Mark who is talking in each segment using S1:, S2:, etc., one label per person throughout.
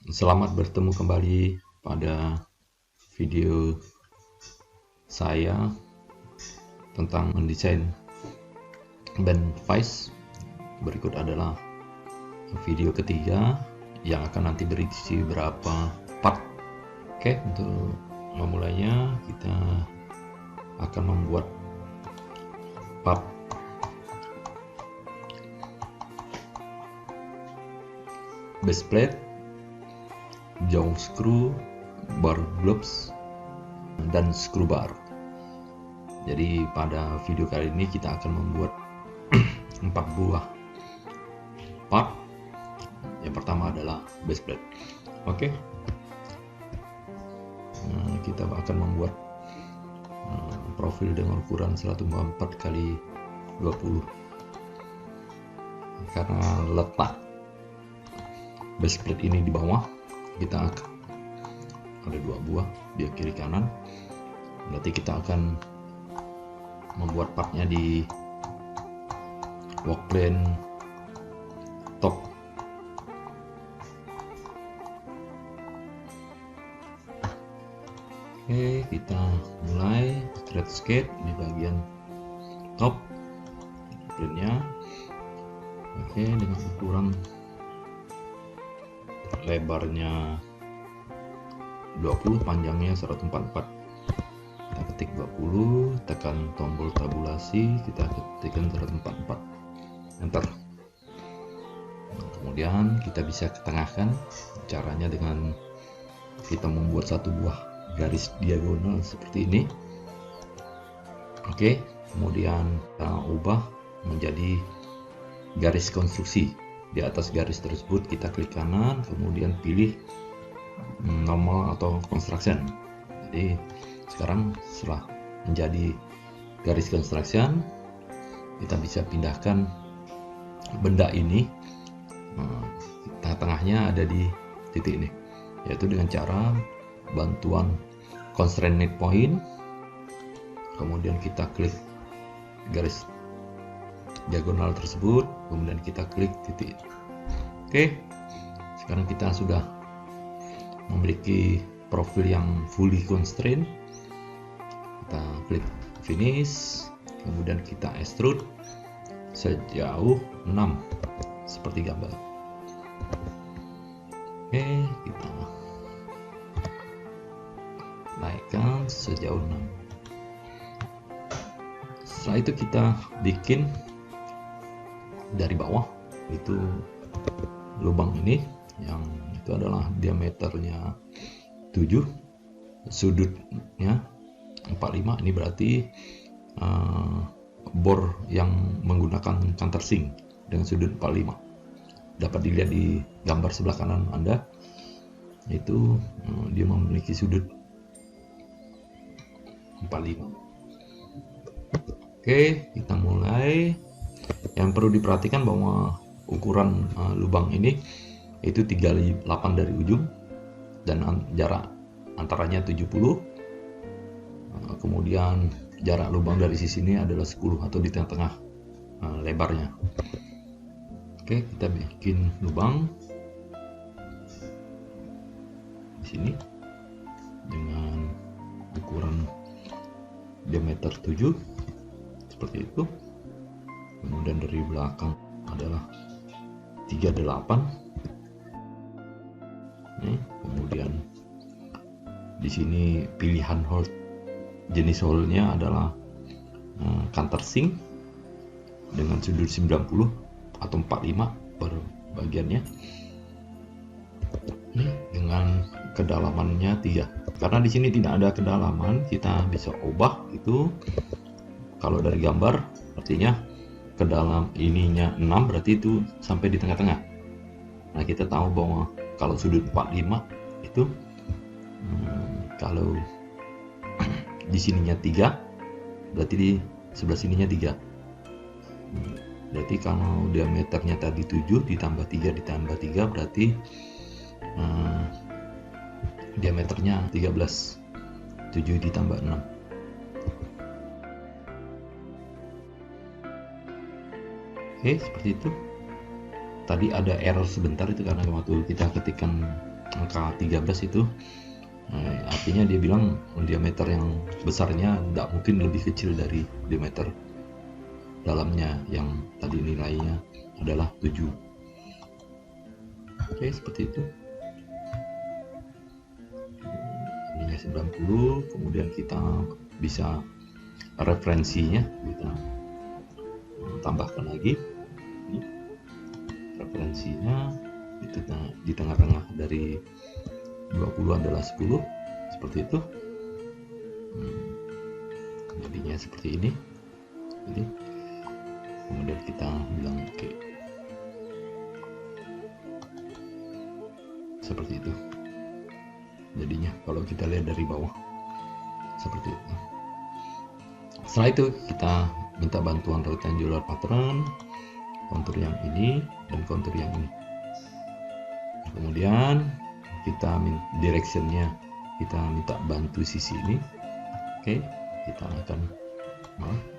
S1: Selamat bertemu kembali pada video saya tentang mendesain band Vice. Berikut adalah video ketiga yang akan nanti berisi beberapa part. Oke, untuk memulainya kita akan membuat part base plate, jaw screw, bar globes, dan screw bar. Jadi pada video kali ini kita akan membuat 4 buah part. Yang pertama adalah base plate. Oke. Kita akan membuat profil dengan ukuran 104 x 20. Karena letak base plate ini di bawah, kita akan ada 2 buah di kiri kanan, berarti kita akan membuat partnya di work plane top. Oke, kita mulai thread skate di bagian top plane-nya. Oke, dengan ukuran lebarnya 20, panjangnya 144. Kita ketik 20, tekan tombol tabulasi, kita ketikkan 144, enter. Kemudian kita bisa ketengahkan, caranya dengan kita membuat 1 buah garis diagonal seperti ini. Oke, kemudian kita ubah menjadi garis konstruksi. Di atas garis tersebut kita klik kanan, kemudian pilih normal atau construction. Jadi sekarang setelah menjadi garis construction, kita bisa pindahkan benda ini. Tengah-tengahnya ada di titik ini, yaitu dengan cara bantuan constraint net point. Kemudian kita klik garis diagonal tersebut, kemudian kita klik titik. Oke, sekarang kita sudah memiliki profil yang fully constrained. Kita klik finish, kemudian kita extrude sejauh 6 seperti gambar. Oke, kita naikkan sejauh 6. Setelah itu kita bikin dari bawah itu lubang ini, yang itu adalah diameternya 7, sudutnya 45. Ini berarti bor yang menggunakan countersink dengan sudut 45. Dapat dilihat di gambar sebelah kanan Anda, itu dia memiliki sudut 45. Oke, kita mulai. Yang perlu diperhatikan bahwa ukuran lubang ini itu 38 dari ujung dan jarak antaranya 70. Kemudian jarak lubang dari sisi ini adalah 10 atau di tengah-tengah lebarnya. Oke, kita bikin lubang di sini dengan ukuran diameter 7 seperti itu. Kemudian dari belakang adalah 38. Nih, kemudian di sini pilihan hole, jenis hole-nya adalah countersink dengan sudut 90 atau 45 per bagiannya. Nih, dengan kedalamannya 3. Karena di sini tidak ada kedalaman, kita bisa ubah itu. Kalau dari gambar artinya ke dalam ininya 6, berarti itu sampai di tengah-tengah. Nah, kita tahu bahwa kalau sudut 45 itu kalau di sininya 3, berarti di sebelah sininya 3. Berarti kalau diameternya tadi 7 ditambah 3 ditambah 3 berarti diameternya 13. 7 ditambah 6. Oke, seperti itu. tadi ada error sebentar itu karena waktu kita ketikkan angka 13 itu, artinya dia bilang diameter yang besarnya tidak mungkin lebih kecil dari diameter dalamnya yang tadi nilainya adalah 7. Oke, seperti itu. Ininya 90, kemudian kita bisa referensinya kita tambahkan lagi. Referensinya itu di tengah-tengah dari 20 adalah 10, seperti itu. Jadinya seperti ini. Jadi kemudian kita bilang oke. Seperti itu. Jadinya kalau kita lihat dari bawah seperti itu. Setelah itu kita minta bantuan rectangular pattern, kontur yang ini dan kontur yang ini. Kemudian kita directionnya kita minta bantu sisi ini. Oke, kita akan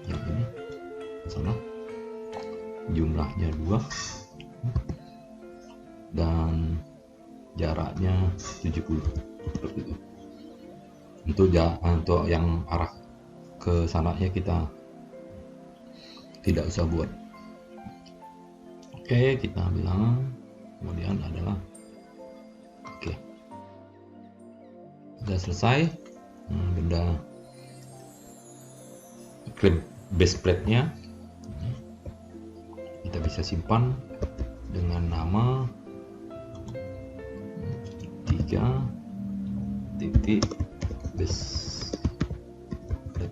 S1: yang ini sana jumlahnya 2 dan jaraknya 70 seperti itu. Untuk yang arah ke sananya kita tidak usah buat. Oke, kita bilang kemudian adalah oke. Sudah selesai. Benda klaim base plate-nya kita bisa simpan dengan nama 3 titik base plate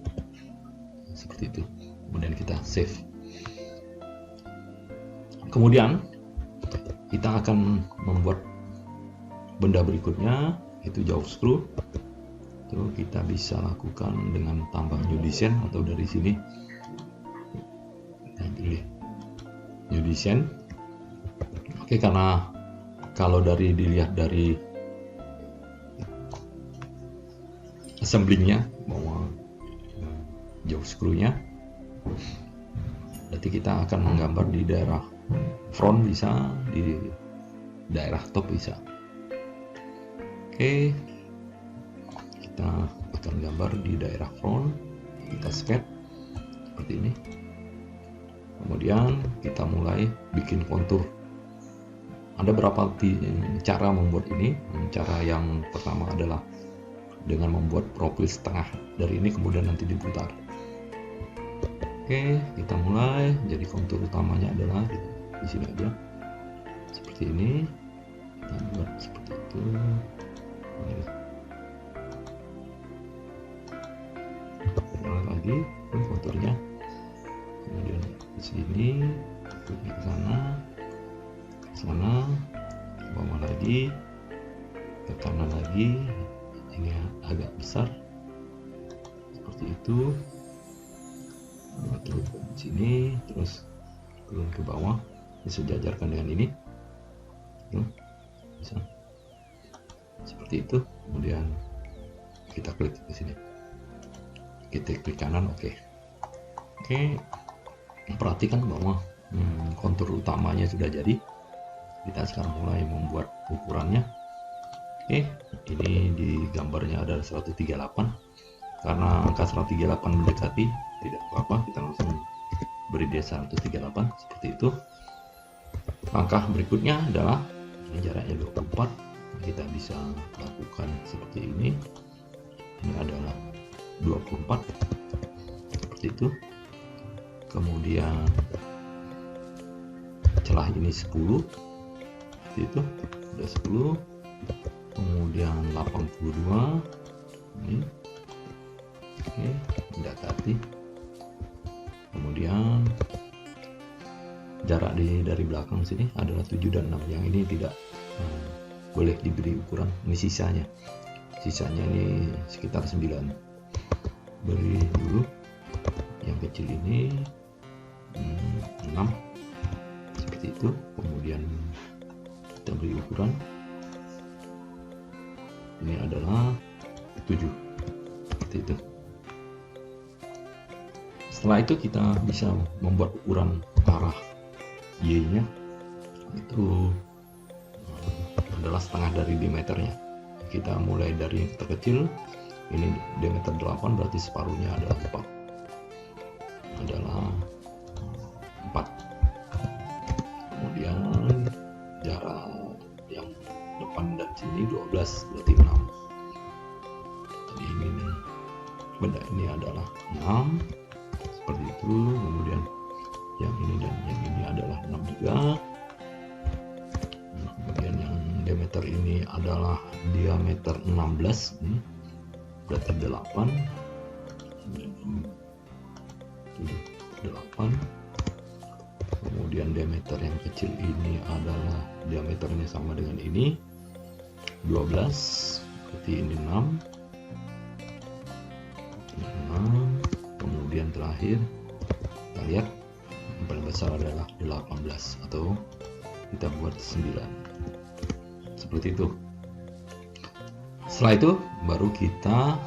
S1: seperti itu. Kemudian kita save. Kemudian kita akan membuat benda berikutnya, itu jaw screw. Itu kita bisa lakukan dengan tambah new design atau dari sini kita pilih new design. Oke, karena kalau dilihat dari assemblingnya bahwa jaw screw-nya, berarti kita akan menggambar di daerah front bisa, di daerah top bisa. Oke, kita akan gambar di daerah front, kita sketch seperti ini. Kemudian kita mulai bikin kontur. Ada berapa cara membuat ini. Cara yang pertama adalah dengan membuat profil setengah dari ini, kemudian nanti diputar. Oke, kita mulai. Jadi kontur utamanya adalah di sini aja, seperti ini. Kita buat seperti itu. Ini. Mulai lagi konturnya. Kemudian di sini, ke sana, ke bawah lagi, ke kanan lagi. Ini agak besar, seperti itu. Turun ke sini, terus turun ke bawah, disejajarkan dengan ini. Bisa seperti itu. Kemudian kita klik ke sini, kita klik kanan. Oke. Perhatikan bahwa kontur utamanya sudah jadi. Kita sekarang mulai membuat ukurannya. Oke, ini di gambarnya ada 138. Karena angka 138 mendekati, tidak apa-apa, kita langsung beri dia 138 seperti itu. Langkah berikutnya adalah ini jaraknya 24. Kita bisa lakukan seperti ini. Ini adalah 24 seperti itu. Kemudian celah ini 10 seperti itu, sudah 10. Kemudian 82 ini. Oke, mendekati. Kemudian jarak dari belakang sini adalah 7 dan 6. Yang ini tidak boleh diberi ukuran. Ini sisanya ini sekitar 9. Beri dulu yang kecil ini 6 seperti itu. Kemudian kita beri ukuran, ini adalah 7 seperti itu. Setelah itu kita bisa membuat ukuran arah Y nya itu adalah setengah dari diameternya. Kita mulai dari yang terkecil, ini diameter 8, berarti separuhnya adalah 4. Kemudian jarak yang depan dan sini 12, berarti 6. Jadi ini benda ini adalah 6, seperti itu. Kemudian yang ini dan yang ini adalah 6 juga. Kemudian yang diameter ini adalah diameter 16, berarti 8. 8. Kemudian diameter yang kecil ini adalah diameternya sama dengan ini 12, berarti ini 6. Kemudian terakhir kita lihat yang paling besar adalah 18, atau kita buat 9, seperti itu. Setelah itu baru kita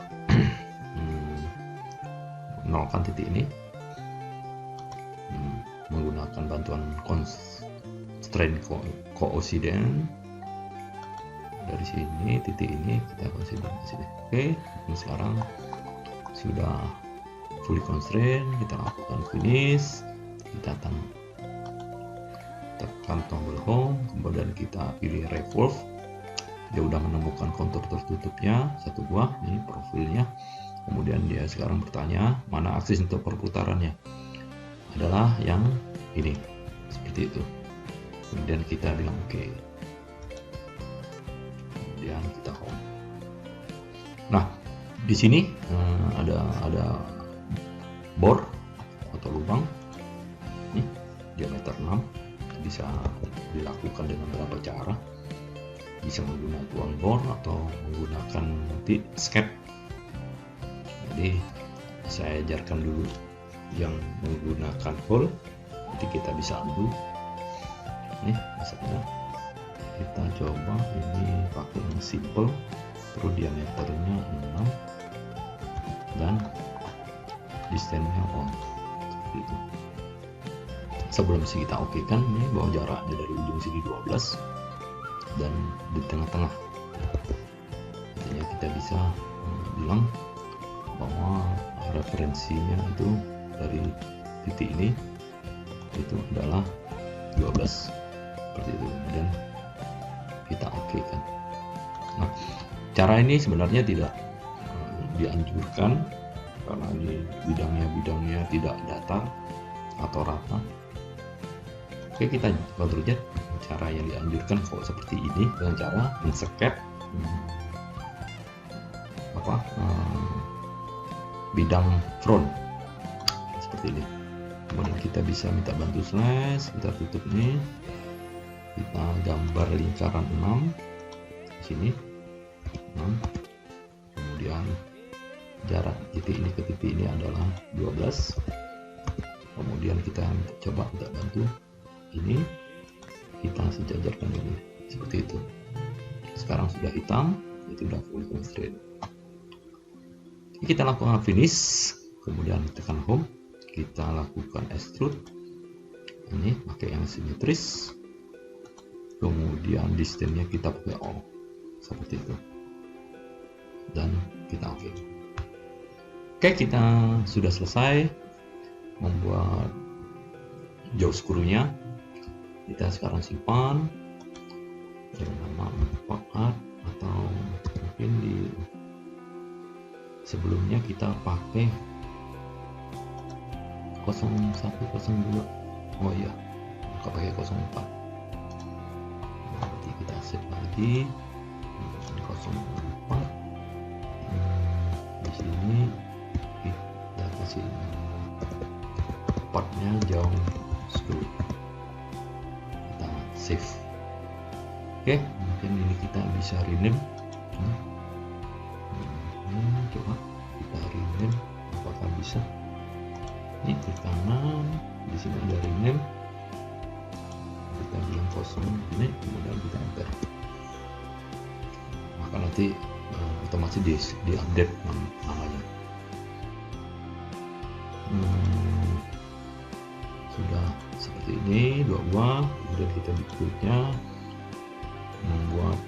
S1: nolkan titik ini menggunakan bantuan constraint coincident. Dari sini titik ini kita consider di sini. Oke, ini sekarang sudah fully constraint. Kita lakukan finish, kita tekan tombol home, kemudian kita pilih revolve. Dia udah menemukan kontur tertutupnya satu buah, ini profilnya. Kemudian dia sekarang bertanya mana aksis untuk perputarannya, adalah yang ini, seperti itu. Kemudian kita bilang oke. Kemudian kita home. Nah, di sini ada bor atau lubang. Ini diameter 6. Bisa dilakukan dengan berapa cara. Bisa menggunakan tuang bor atau menggunakan nanti skep. Jadi saya ajarkan dulu yang menggunakan hole, nanti kita bisa undo. Nih misalnya kita coba ini pakai yang simple, terus diameternya 6 dan distance-nya on, seperti itu. Sebelum sih kita oke kan ini bahwa jaraknya dari ujung sini 12 dan di tengah-tengah. Artinya kita bisa bilang bahwa referensinya itu dari titik ini itu adalah 12, seperti itu. Kemudian kita oke kan. Nah, cara ini sebenarnya tidak dianjurkan karena ini bidangnya tidak datar atau rata. Oke, kita kontrol aja cara yang dianjurkan kok seperti ini, dengan cara men-skep bidang front seperti ini. Kemudian kita bisa minta bantu slash, kita tutup nih, kita gambar lingkaran 6 di sini 6. Kemudian jarak titik ini ke titik ini adalah 12. Kemudian kita coba minta bantu ini, kita sejajarkan ini seperti itu. Sekarang sudah hitam, itu sudah full constraint. Kita lakukan finish, kemudian tekan home, kita lakukan extrude ini pakai yang simetris, kemudian distance-nya kita pakai all, seperti itu, dan kita oke. Oke, kita sudah selesai membuat jaw screw-nya. Kita sekarang simpan dengan nama part, atau mungkin di sebelumnya kita pakai 0102. Oh iya, kita pakai 04. Nanti kita save lagi 04. Di sini kita kasih partnya jauh screw, kita save. Oke, mungkin ini kita bisa rename. Coba kita rename, apakah bisa? Ini klik kanan, di sini ada rename, kita bilang kosong ini, kemudian kita enter, maka nanti otomatis di update namanya. Sudah seperti ini, 2 buah. Kemudian kita berikutnya membuat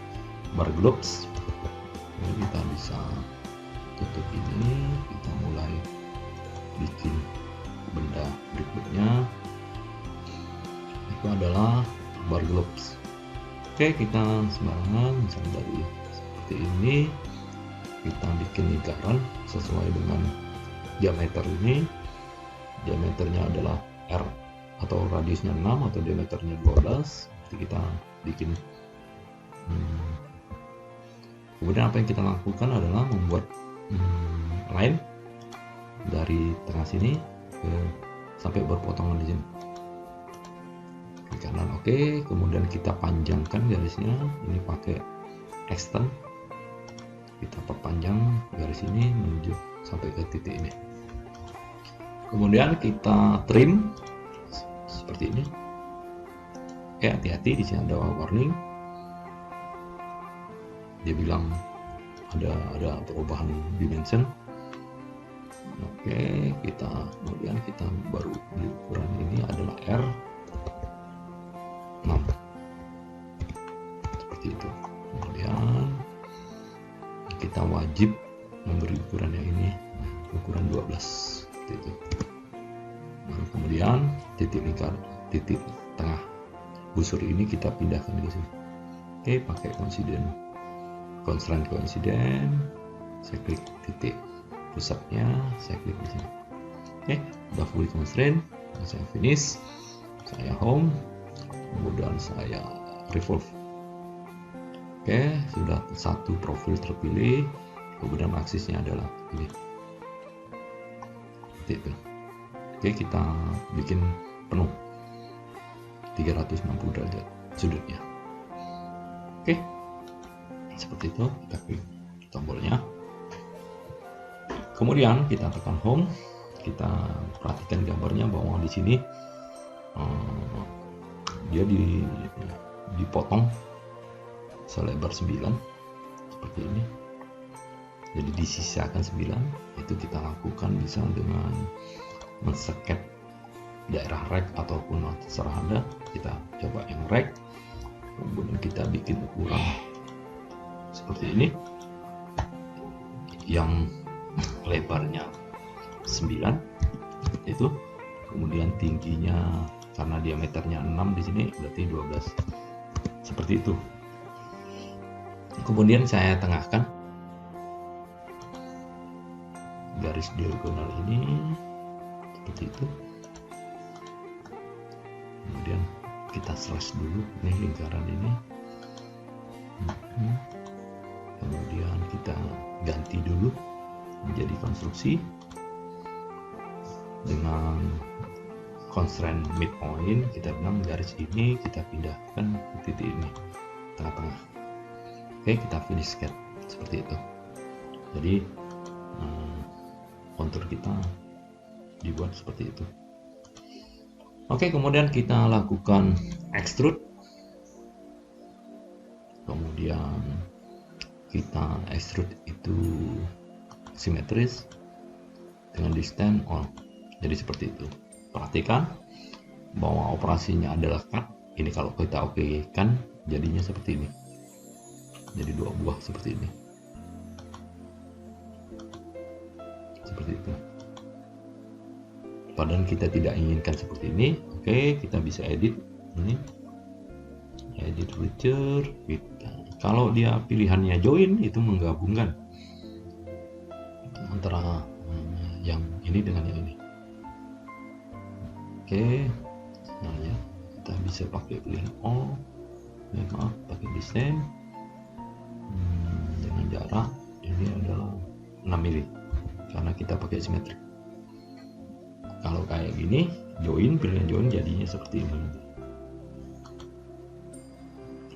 S1: bar globes. Ini kita bisa tutup ini, kita mulai bikin benda berikutnya. Itu adalah bar globes. Oke, kita sembarangan misalnya dari seperti ini, kita bikin lingkaran sesuai dengan diameter ini. Diameternya adalah R atau radiusnya 6 atau diameternya 12. Jadi kita bikin kemudian apa yang kita lakukan adalah membuat line dari tengah sini sampai berpotongan di sini. Di kanan oke, kemudian kita panjangkan garisnya ini pakai extend. Kita perpanjang garis ini menuju sampai ke titik ini. Kemudian kita trim seperti ini. Oke, hati-hati, di sini ada warning. Dia bilang ada perubahan dimension. Oke, kemudian kita baru di ukuran ini adalah R6 seperti itu. Kemudian kita wajib memberi ukuran yang ini ukuran 12 seperti itu. Baru kemudian titik tengah busur ini kita pindahkan ke sini. Oke, pakai constraint coincident, saya klik titik pusatnya, saya klik di sini. Oke, udah fully constraint, saya finish, saya home, kemudian saya revolve. Oke, sudah satu profil terpilih, kemudian aksisnya adalah ini. Seperti itu. Oke, kita bikin penuh 360 derajat sudutnya. Oke, seperti itu. Kita klik tombolnya, kemudian kita tekan home. Kita perhatikan gambarnya bahwa di sini dia dipotong selebar 9 seperti ini, jadi disisakan 9. Itu kita lakukan bisa dengan men-sket daerah rek ataupun terserah Anda. Kita coba yang rek, kemudian kita bikin ukuran seperti ini yang lebarnya 9 itu, kemudian tingginya karena diameternya 6 di sini berarti 12 seperti itu. Kemudian saya tengahkan garis diagonal ini seperti itu. Kemudian kita slash dulu ini lingkaran ini. Kemudian kita ganti dulu menjadi konstruksi dengan constraint midpoint. Kita bilang garis ini kita pindahkan ke titik ini tengah-tengah. Oke, kita finish sketch seperti itu. Jadi kontur kita dibuat seperti itu. Oke, kemudian kita lakukan extrude. Kemudian kita extrude itu simetris dengan distance on. Jadi seperti itu. Perhatikan bahwa operasinya adalah cut. Ini kalau kita oke kan jadinya seperti ini. Jadi 2 buah seperti ini. Seperti itu. Padahal kita tidak inginkan seperti ini. Oke, kita bisa edit ini. Edit feature. Kalau dia pilihannya join, itu menggabungkan antara yang ini dengan yang ini. Oke, nah ya, kita bisa pakai pilihan all. Maaf, pakai distance dengan jarak ini adalah 6 mili karena kita pakai simetrik. Kalau kayak gini, pilihan join jadinya seperti ini.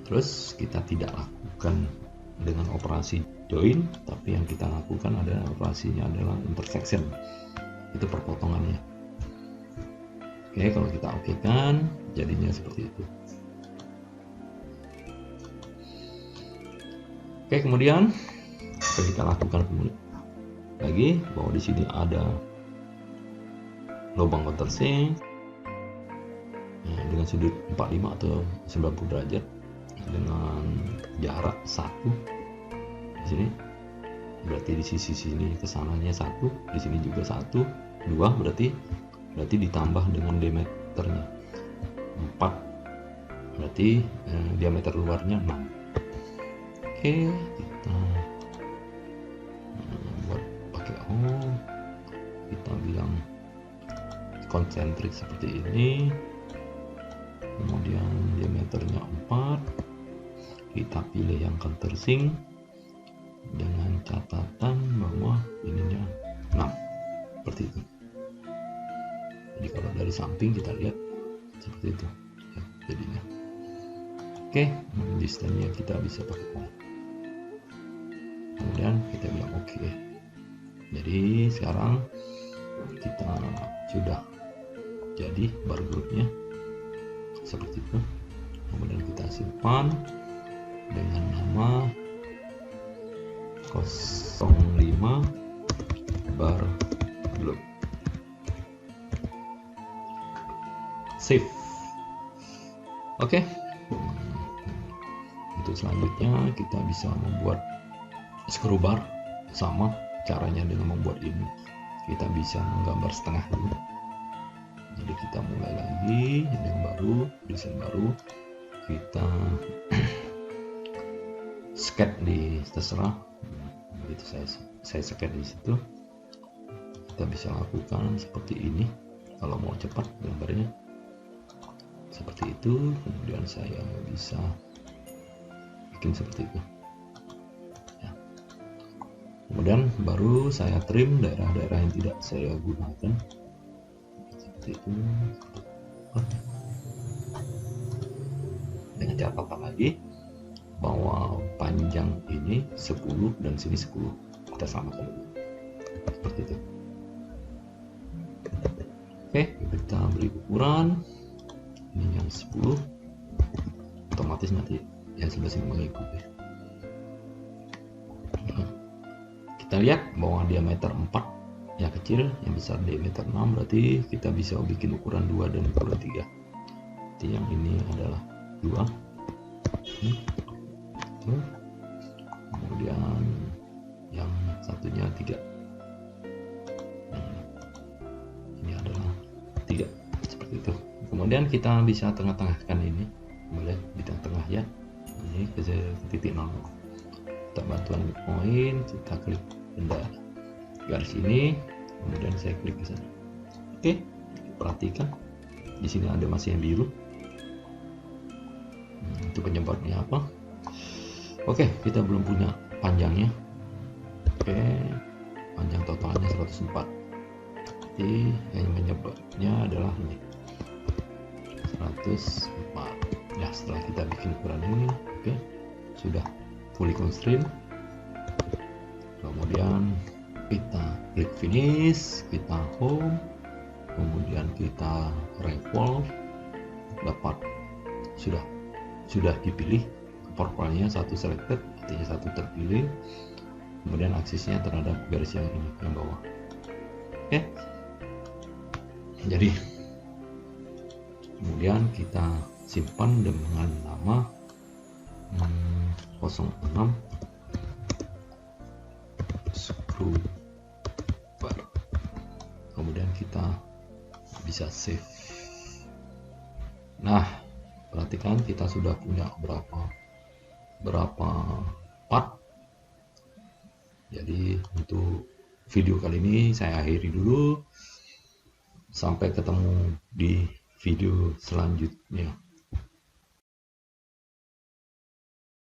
S1: Terus kita tidak lakukan dengan operasi join, tapi yang kita lakukan adalah operasinya adalah intersection. Itu perpotongannya. Oke, kalau kita oke kan jadinya seperti itu. Oke, kemudian apa kita lakukan lagi bahwa di sini ada lubang countersink. dengan sudut 45 atau 90 derajat dengan jarak 1 di sini, berarti di sisi sini kesananya 1, di sini juga 1, 2 berarti ditambah dengan diameternya 4, berarti diameter luarnya 6. Oke, kita buat pakai kita bilang konsentrik seperti ini, kemudian diameternya 4, kita pilih yang countersink dengan catatan bahwa ininya 6, seperti itu. Jadi kalau dari samping kita lihat seperti itu ya, jadinya. Oke, distance-nya kita bisa pakai kemudian kita bilang oke. Jadi sekarang kita sudah jadi bar groupnya seperti itu. Kemudian kita simpan dengan nama 05 bar group. Save. Oke. Untuk selanjutnya kita bisa membuat screw bar. Sama caranya dengan membuat ini, kita bisa menggambar setengah dulu. Jadi kita mulai lagi yang baru, desain baru, kita sketch di terserah. Begitu saya sketch di situ. Kita bisa lakukan seperti ini kalau mau cepat gambarnya seperti itu. Kemudian saya bisa bikin seperti itu ya. Kemudian baru saya trim daerah-daerah yang tidak saya gunakan seperti itu. Dengan catatan lagi bahwa panjang ini 10 dan sini 10, kita samakan dulu seperti itu. Oke, kita beri ukuran ini yang 10, otomatis nanti yang sebelah sini mengikuti. Kita lihat bahwa diameter 4 yang kecil, yang besar diameter 6, berarti kita bisa bikin ukuran 2 dan ukuran 3. Jadi yang ini adalah 2, kemudian yang satunya 3, ini adalah 3, seperti itu. Kemudian kita bisa tengah-tengahkan ini, boleh di tengah-tengah ya, ini ke titik 0. Kita bantuan poin, kita klik benda garis ini, kemudian saya klik ke sana. Oke, perhatikan di sini ada masih yang biru. Itu penyebabnya apa? Oke, kita belum punya panjangnya. Oke, panjang totalnya 104. Jadi yang menyebabnya adalah ini 104 ya. Setelah kita bikin ukuran ini, oke, sudah fully constraint. Kemudian kita klik finish, kita home, kemudian kita revolve, dapat sudah dipilih portfolionya satu selected, artinya satu terpilih. Kemudian aksisnya terhadap garis yang ini, yang bawah. Oke, jadi kemudian kita simpan dengan nama 06 screw bar. Kemudian kita bisa save. Nah, perhatikan kita sudah punya berapa part. Jadi untuk video kali ini saya akhiri dulu. Sampai ketemu di video selanjutnya.